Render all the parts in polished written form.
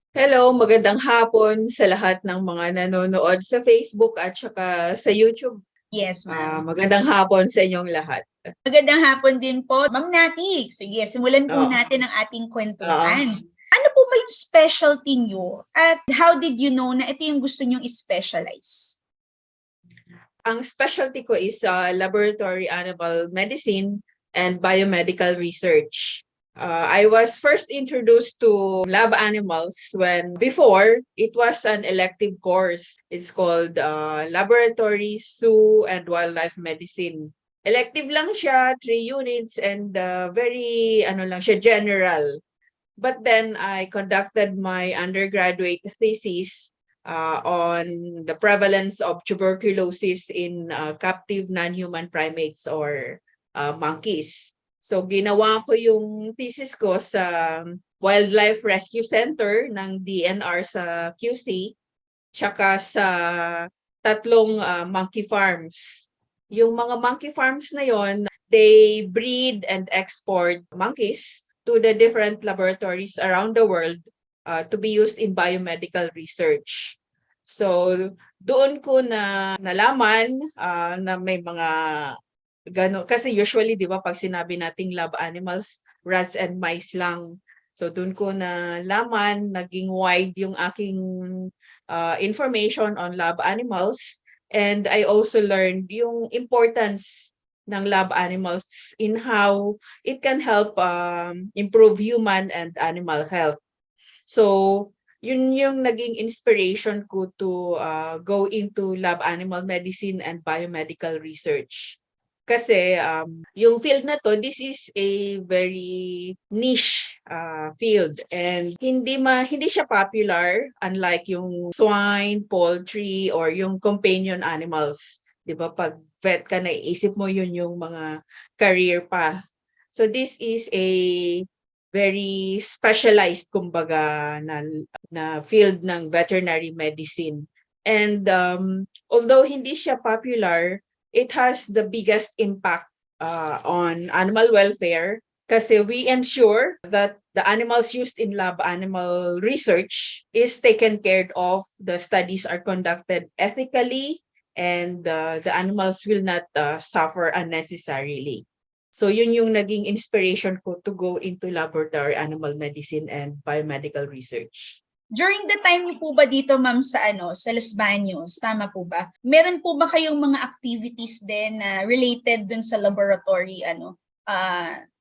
Hello, magandang hapon sa lahat ng mga nanonood sa Facebook at saka sa YouTube. Yes, ma'am. Magandang hapon sa inyong lahat. Magandang hapon din po, Ma'am Nati. Sige, simulan po Oo. natin ang ating Oo. kwentuhan. Ano po ba yung specialty nyo? At how did you know na ito yung gusto nyong i-specialize? Ang specialty ko is laboratory animal medicine and biomedical research. I was first introduced to lab animals when before it was an elective course. It's called Laboratory, Zoo, and Wildlife Medicine. Elective lang siya, 3 units, and very lang siya, general. But then I conducted my undergraduate thesis on the prevalence of tuberculosis in captive non-human primates or monkeys. So ginawa ko yung thesis ko sa Wildlife Rescue Center ng DNR sa QC, tsaka sa tatlong monkey farms. Yung mga monkey farms na yon, they breed and export monkeys to the different laboratories around the world to be used in biomedical research. So, doon ko na nalaman na may mga gano'n. Kasi usually, di ba, pag sinabi nating lab animals, rats and mice lang. So, doon ko nalaman, naging wide yung aking information on lab animals. And I also learned yung importance ng lab animals in how it can help improve human and animal health. So, yun yung naging inspiration ko to go into lab animal medicine and biomedical research. Kasi yung field na to, this is a very niche field and hindi siya popular unlike yung swine, poultry, or yung companion animals. 'Di ba? Pag vet ka, naiisip mo yun yung mga career path. So this is a very specialized kumbaga na field ng veterinary medicine. And although hindi siya popular, it has the biggest impact on animal welfare kasi we ensure that the animals used in lab animal research is taken care of, the studies are conducted ethically, and the animals will not suffer unnecessarily. So yun yung naging inspiration ko to go into laboratory animal medicine and biomedical research. During the time niyo po ba dito, ma'am, sa Los Baños, tama po ba? Meron po ba kayong mga activities din na related dun sa laboratory, ano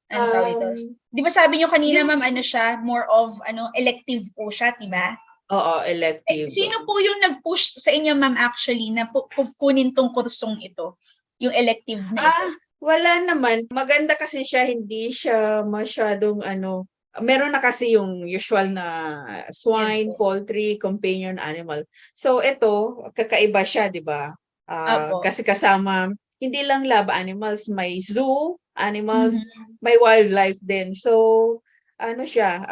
tawag ito? Di ba sabi niyo kanina, ma'am, siya, more of, elective po siya, di ba? Oo, elective. Sino po yung nag-push sa inyo, ma'am, actually, na kunin tong kursong ito? Yung elective na ito? Wala naman. Maganda kasi siya, hindi siya masyadong meron na kasi yung usual na swine, Yes, poultry, companion animal. So ito, kakaiba siya, di ba? Kasi kasama, hindi lang lab animals, may zoo animals, may wildlife din. So, siya,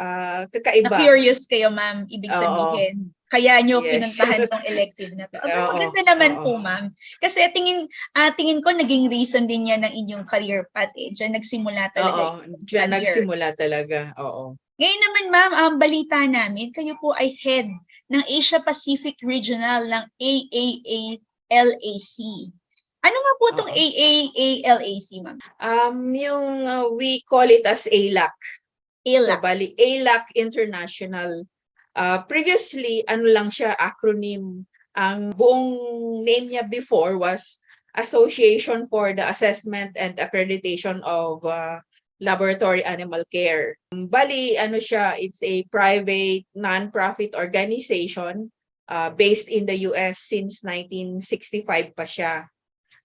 kakaiba. Na-curious kayo, ma'am, ibig sabihin. Kaya nyo pinuntahan tong elective na to. Maganda naman po, ma'am. Kasi tingin ko naging reason din yan ng inyong career path eh. Diyan nagsimula talaga. Diyan nagsimula talaga, oo. Ngayon naman, ma'am, balita namin, kayo po ay head ng Asia Pacific Regional ng AAALAC. Ano nga po itong AAALAC, ma'am? We call it as AALAC. AALAC. So, bali, AALAC International. Previously, lang siya, acronym. Ang buong name niya before was Association for the Assessment and Accreditation of Laboratory Animal Care. Bali, siya, it's a private non-profit organization based in the US since 1965 pa siya.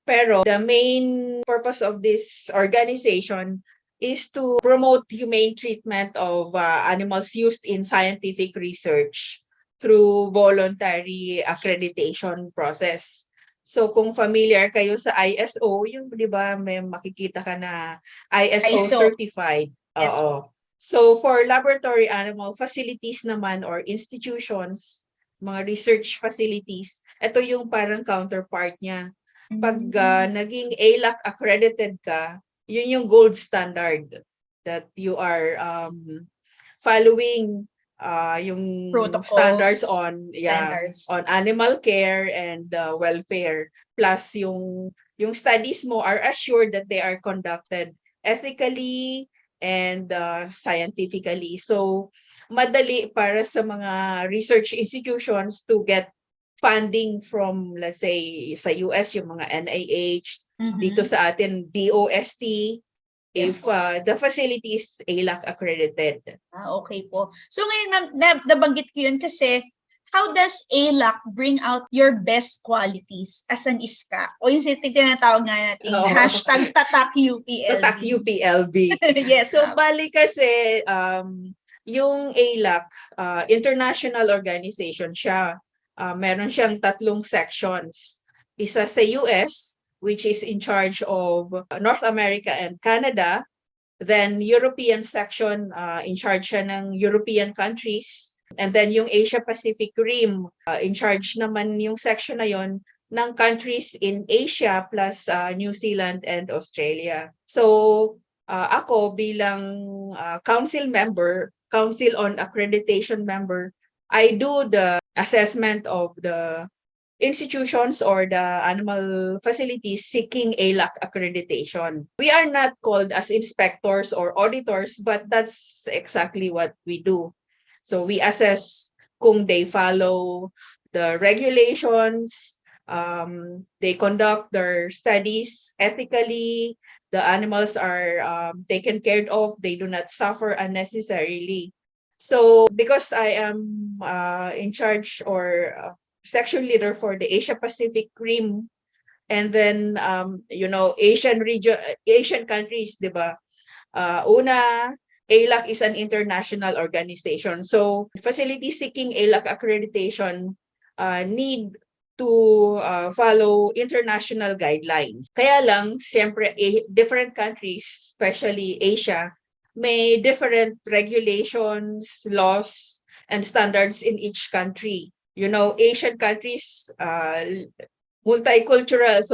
Pero the main purpose of this organization is to promote humane treatment of animals used in scientific research through voluntary accreditation process. So kung familiar kayo sa ISO, yung 'di ba may makikita ka na ISO certified. Yes. Oo. So for laboratory animal facilities naman or institutions, mga research facilities, ito yung parang counterpart niya. Pag naging AALAC accredited ka, yun yung gold standard that you are following yung standards Protocols, standards. on animal care and welfare, plus yung studies mo are assured that they are conducted ethically and scientifically. So madali para sa mga research institutions to get funding from, let's say, sa US, yung mga NIH, dito sa atin, DOST, Yes if po. the facility is AALAC accredited. Okay po. So ngayon, ma'am, nabanggit ko yun kasi how does AALAC bring out your best qualities as an ISKA? O yung tinatawag nga natin, hashtag Tatak UPLB. Tatak UPLB. Yes, So, ma'am. bali kasi, yung AALAC, international organization siya. Meron siyang 3 sections. Isa sa US, which is in charge of North America and Canada. Then European section, in charge siya ng European countries. And then yung Asia Pacific Rim, in charge naman yung section na yon ng countries in Asia plus New Zealand and Australia. So ako bilang council member, Council on Accreditation member, I do the assessment of the institutions or the animal facilities seeking AALAC accreditation. We are not called as inspectors or auditors, but that's exactly what we do. So we assess kung they follow the regulations, they conduct their studies ethically, the animals are taken care of, they do not suffer unnecessarily. So because I am in charge or section leader for the Asia Pacific Rim, and then Asian countries, 'di ba? Una, AALAC is an international organization. So facilities seeking AALAC accreditation need to follow international guidelines. Kaya lang, siyempre, different countries, especially Asia, may different regulations, laws, and standards in each country. Asian countries, multicultural,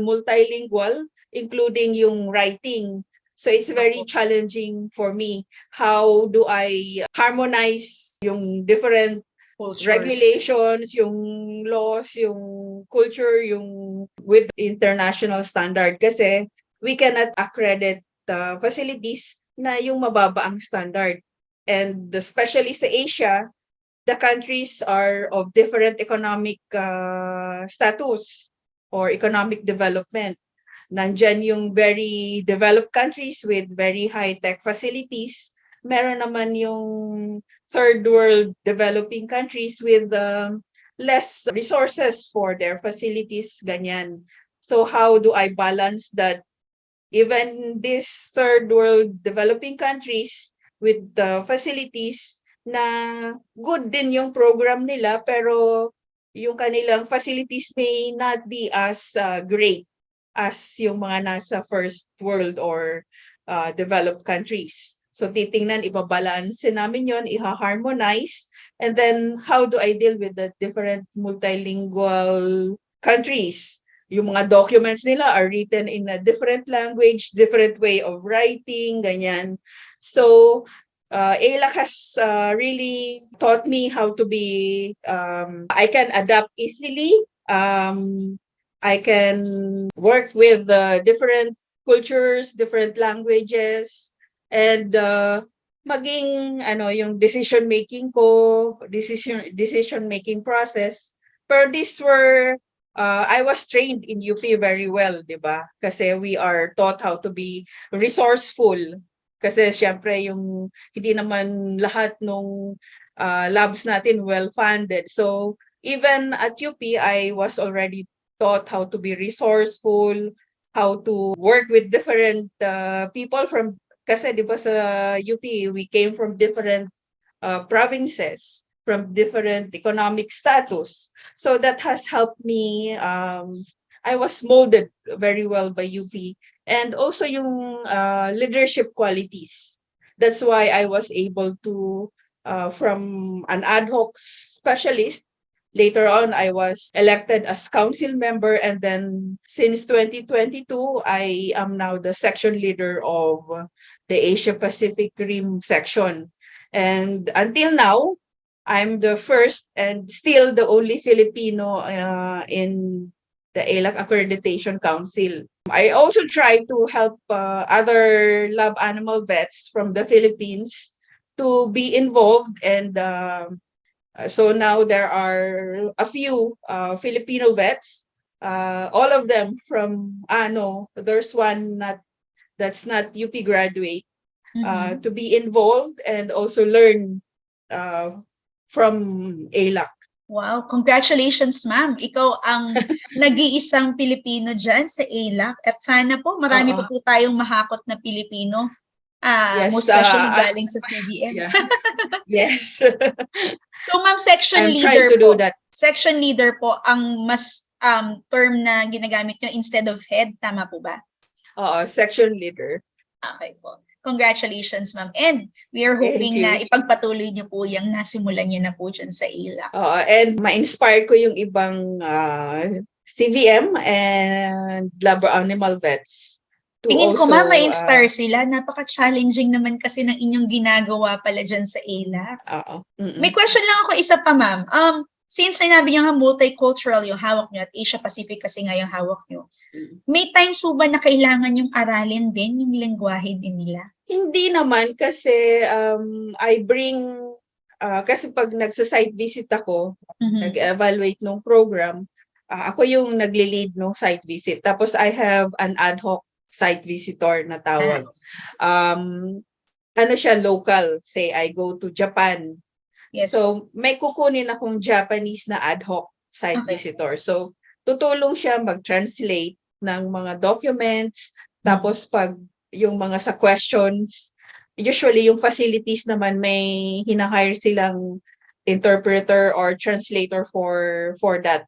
multilingual, including yung writing. So it's very challenging for me. How do I harmonize yung different Cultures. regulations, yung laws, yung culture, yung with international standard? Kasi we cannot accredit facilities na yung mababa ang standard. And especially sa Asia, the countries are of different economic status or economic development. Nandyan yung very developed countries with very high-tech facilities. Meron naman yung third world developing countries with less resources for their facilities, ganyan. So how do I balance that? Even these third world developing countries with the facilities na good din yung program nila, pero yung kanilang facilities may not be as great as yung mga nasa first world or developed countries. So titingnan, ibabalanse namin yon, iha-harmonize, and then how do I deal with the different multilingual countries? Yung mga documents nila are written in a different language, different way of writing, ganyan. So AALAC has really taught me how to be, I can adapt easily. I can work with different cultures, different languages, and maging yung decision making process. Pero these were I was trained in UP very well, 'di ba? Kasi we are taught how to be resourceful. Kasi syempre yung hindi naman lahat nung labs natin well-funded. So even at UP, I was already taught how to be resourceful, how to work with different people from, kasi di ba sa UP, we came from different provinces, from different economic status. So that has helped me. I was molded very well by UP. And also yung leadership qualities. That's why I was able to, from an ad hoc specialist, later on I was elected as council member, and then since 2022, I am now the section leader of the Asia Pacific Rim section. And until now, I'm the first and still the only Filipino in the AALAC Accreditation Council. I also try to help other lab animal vets from the Philippines to be involved, and so now there are a few Filipino vets, all of them from no, there's one that's not UP graduate, to be involved and also learn from AALAC. Wow, congratulations ma'am. Ikaw ang nag-iisang Pilipino dyan sa AALAC at sana po marami pa po tayong mahakot na Pilipino. Yes, most especially galing sa CBM. Yeah. Yes. So ma'am, section I'm leader trying to po. do that. Section leader po ang mas term na ginagamit nyo instead of head. Tama po ba? Oo, section leader. Okay po. Congratulations, ma'am. And we are hoping na ipagpatuloy niyo po yung nasimulan niyo na po dyan sa AALAC. And ma-inspire ko yung ibang CVM and lab animal vets. Tingin ko ma'am, ma-inspire sila. Napaka-challenging naman kasi ng inyong ginagawa pala dyan sa AALAC. May question lang ako isa pa, ma'am. Since sinabi niyo nga multicultural yung hawak niyo at Asia Pacific kasi nga yung hawak niyo, may times po ba na kailangan yung aralin din yung lengguwahe din nila? Hindi naman kasi I bring, kasi pag nagsa-site visit ako, nag-evaluate ng program, ako yung nagli-lead ng site visit. Tapos I have an ad hoc site visitor na tawag. Ano siya, local. Say I go to Japan. Yes. So, may kukunin akong Japanese na ad hoc site visitor. So, tutulong siya mag-translate ng mga documents. Tapos, pag yung mga sa questions, usually yung facilities naman may hinahire silang interpreter or translator for that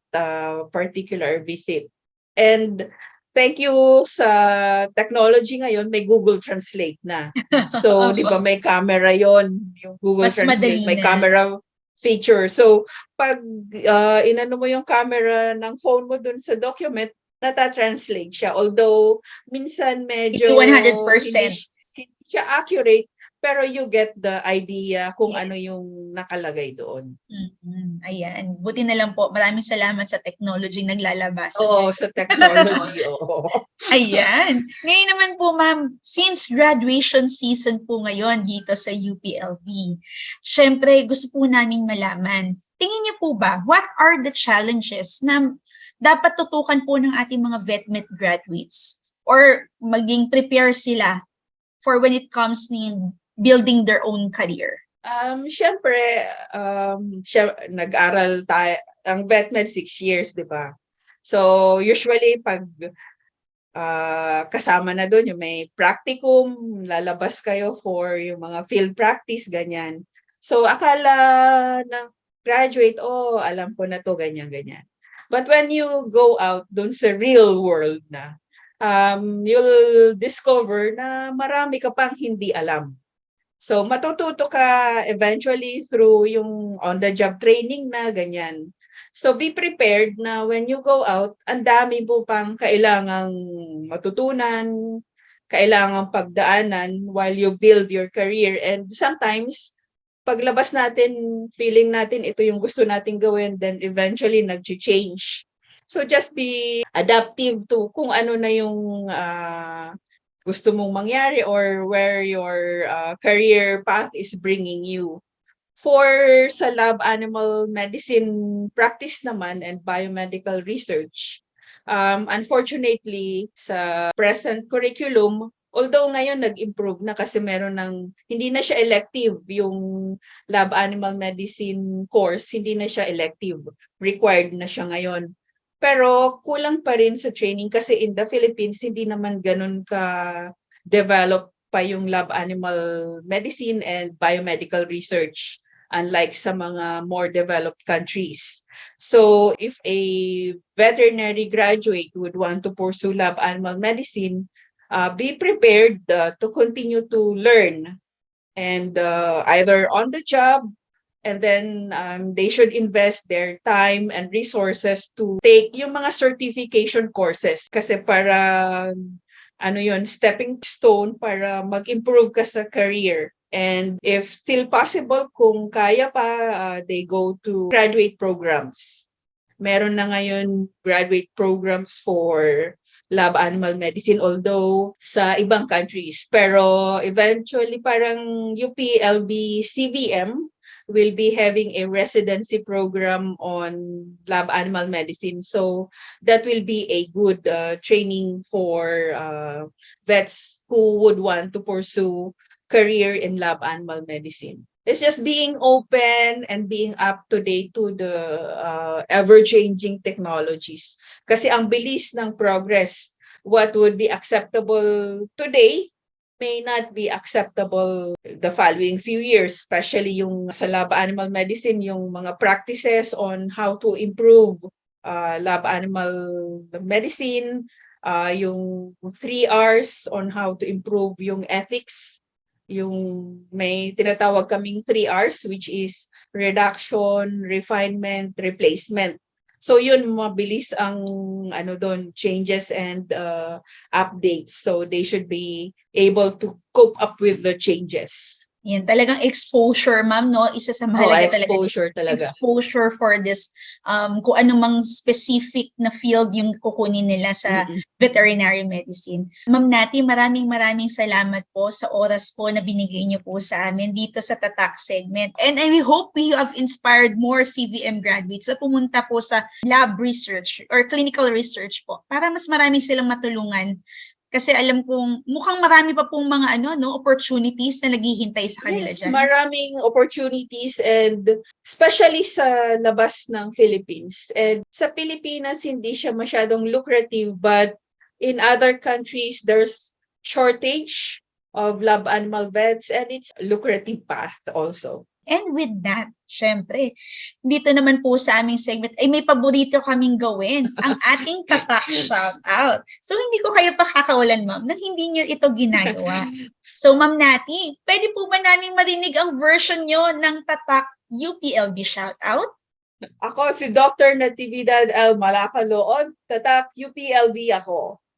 particular visit. And thank you sa technology ngayon, may Google Translate na. So, di ba may camera yon, yung Google Mas Translate, may camera feature. So, pag inano mo yung camera ng phone mo dun sa document, nata-translate siya. Although, minsan medyo 100%. Hindi siya accurate, pero you get the idea kung ano yung nakalagay doon. Ayan. Buti na lang po. Maraming salamat sa technology naglalabas. Oo, sa technology. Oo. Ayan. Ngayon naman po, ma'am, since graduation season po ngayon dito sa UPLB, syempre gusto po naming malaman, tingin niyo po ba, what are the challenges na dapat tutukan po ng ating mga VetMed graduates or maging prepare sila for when it comes to building their own career? Siyempre, nag-aral tayo, ang VetMed 6 years, di ba? So, usually, pag kasama na doon, yung may practicum, lalabas kayo for yung mga field practice, ganyan. So, akala na graduate, alam ko na to, ganyan. But when you go out doon sa real world na, you'll discover na marami ka pang hindi alam. So, matututo ka eventually through yung on-the-job training na ganyan. So, be prepared na when you go out, ang dami mo pang kailangang matutunan, kailangang pagdaanan while you build your career. And sometimes, paglabas natin, feeling natin ito yung gusto nating gawin, then eventually nag-change. So, just be adaptive to kung ano na yung gusto mong mangyari or where your career path is bringing you. For sa lab animal medicine practice naman and biomedical research, unfortunately, sa present curriculum, although ngayon nag-improve na kasi meron ng, hindi na siya elective yung lab animal medicine course, hindi na siya elective, required na siya ngayon. Pero kulang pa rin sa training kasi in the Philippines, hindi naman ganun ka-develop pa yung lab animal medicine and biomedical research, unlike sa mga more developed countries. So if a veterinary graduate would want to pursue lab animal medicine, be prepared to continue to learn and either on the job, and then they should invest their time and resources to take yung mga certification courses kasi para stepping stone para mag-improve ka sa career. And if still possible, kung kaya pa, they go to graduate programs. Meron na ngayon graduate programs for lab animal medicine, although sa ibang countries. Pero eventually parang UPLB CVM will be having a residency program on lab animal medicine. So that will be a good training for vets who would want to pursue career in lab animal medicine. It's just being open and being up to date to the ever-changing technologies. Kasi ang bilis ng progress, what would be acceptable today may not be acceptable the following few years, especially yung sa lab animal medicine, yung mga practices on how to improve lab animal medicine, yung 3 Rs on how to improve yung ethics, yung may tinatawag kaming 3 Rs, which is reduction, refinement, replacement. So yun, mabilis ang doon, changes and updates. So they should be able to cope up with the changes. Yan, talagang exposure, ma'am, no? Isa sa mahalaga exposure talaga. Exposure for this, kung anumang specific na field yung kukunin nila sa veterinary medicine. Ma'am Nati, maraming salamat po sa oras po na binigay niyo po sa amin dito sa Tatak segment. And we hope we have inspired more CVM graduates na pumunta po sa lab research or clinical research po para mas marami silang matulungan. Kasi alam kong mukhang marami pa pong mga opportunities na naghihintay sa kanila dyan. Maraming opportunities, and especially sa labas ng Philippines. And sa Pilipinas, hindi siya masyadong lucrative, but in other countries, there's shortage of lab animal vets, and it's a lucrative path also. And with that, syempre, dito naman po sa aming segment ay may paborito kaming gawin, ang ating Tatak Shoutout. So hindi ko kayo pakakawalan, ma'am, nang hindi niyo ito ginagawa. So ma'am Nati, pwede po ba naming marinig ang version nyo ng Tatak UPLB Shoutout? Ako si Dr. Natividad L. Malacaloon, Tatak UPLB ako.